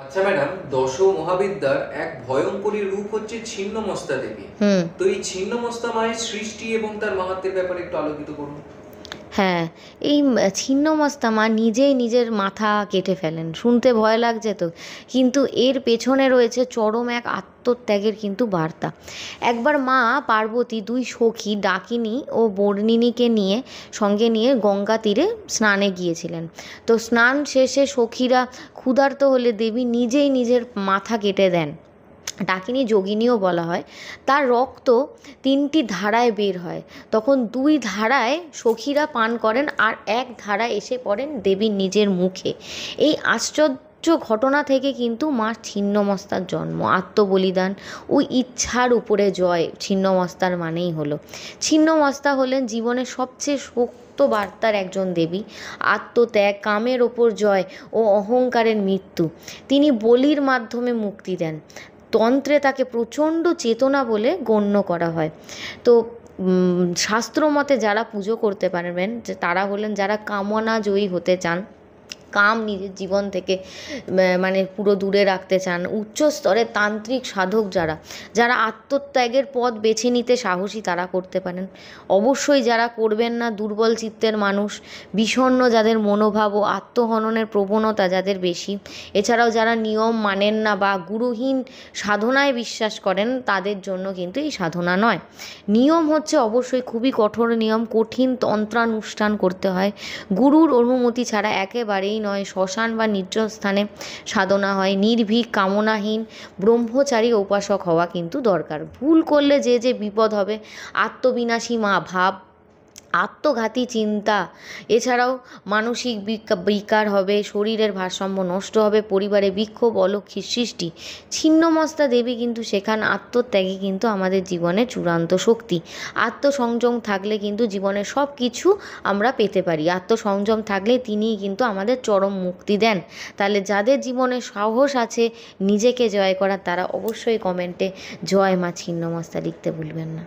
আচ্ছা ম্যাডাম, দশ মহাবিদ্যার এক ভয়ঙ্করী রূপ হচ্ছে ছিন্নমস্তা দেবী। তো এই ছিন্নমস্তা মায়ের সৃষ্টি এবং তার মাহাত্ম্যের ব্যাপারে একটু আলোকিত করুন। হ্যাঁ, এই ছিন্নমস্তা মা নিজেই নিজের মাথা কেটে ফেলেন। শুনতে ভয় লাগছে তো, কিন্তু এর পেছনে রয়েছে চরম এক আত্মত্যাগের কিন্তু বার্তা। একবার মা পার্বতী দুই সখী ডাকিনী ও বর্ণিনীকে নিয়ে সঙ্গে নিয়ে গঙ্গা তীরে স্নানে গিয়েছিলেন। তো স্নান শেষে সখীরা ক্ষুধার্ত হলে দেবী নিজেই নিজের মাথা কেটে দেন। ডাকিনী যোগিনীও বলা হয়। তার রক্ত তিনটি ধারায় বের হয়। তখন দুই ধারায় সখীরা পান করেন আর এক ধারায় এসে পড়েন দেবীর নিজের মুখে। এই আশ্চর্য ঘটনা থেকে কিন্তু মা ছিন্নমস্তার জন্ম। আত্মবলিদান ও ইচ্ছার উপরে জয় ছিন্নমস্তার মানেই হলো। ছিন্নমস্তা হলেন জীবনের সবচেয়ে শক্ত বার্তার একজন দেবী। আত্মত্যাগ, কামের ওপর জয় ও অহংকারের মৃত্যু। তিনি বলির মাধ্যমে মুক্তি দেন। তন্ত্রে তাকে প্রচণ্ড চেতনা বলে গণ্য করা হয়। তো শাস্ত্রমতে যারা পুজো করতে পারবেন যে তারা হলেন যারা কামনা জয়ী হতে চান, কাম নিজের জীবন থেকে মানে পুরো দূরে রাখতে চান, উচ্চ স্তরের তান্ত্রিক সাধক যারা, যারা আত্মত্যাগের পথ বেছে নিতে সাহসী, তারা করতে পারেন। অবশ্যই যারা করবেন না, দুর্বল চিত্তের মানুষ, বিষণ্ণ যাদের মনোভাব ও আত্মহননের প্রবণতা যাদের বেশি, এছাড়াও যারা নিয়ম মানেন না বা গুরুহীন সাধনায় বিশ্বাস করেন, তাদের জন্য কিন্তু এই সাধনা নয়। নিয়ম হচ্ছে অবশ্যই খুবই কঠোর নিয়ম, কঠিন তন্ত্রানুষ্ঠান করতে হয়। গুরুর অনুমতি ছাড়া একেবারেই নয়। শ্মশান বা নির্জন স্থানে সাধনা হয়। নির্ভীক, কামনাহীন, ব্রহ্মচারী উপাসক হওয়া কিন্তু দরকার। ভুল করলে যে যে বিপদ হবে, আত্মবিনাশী ভাব, আত্মঘাতী চিন্তা, এছাড়াও মানসিক বিকার হবে, শরীরের ভারসাম্য নষ্ট হবে, পরিবারে বিক্ষোভ, অলক্ষীর সৃষ্টি। ছিন্নমস্তা দেবী কিন্তু সেখানে আত্মত্যাগী কিন্তু আমাদের জীবনের চূড়ান্ত শক্তি। আত্মসংযম থাকলে কিন্তু জীবনের সব কিছু আমরা পেতে পারি। আত্মসংযম থাকলে তিনিই কিন্তু আমাদের চরম মুক্তি দেন। তাহলে যাদের জীবনে সাহস আছে নিজেকে জয় করার, তারা অবশ্যই কমেন্টে জয় মা ছিন্নমস্তা লিখতে ভুলবেন না।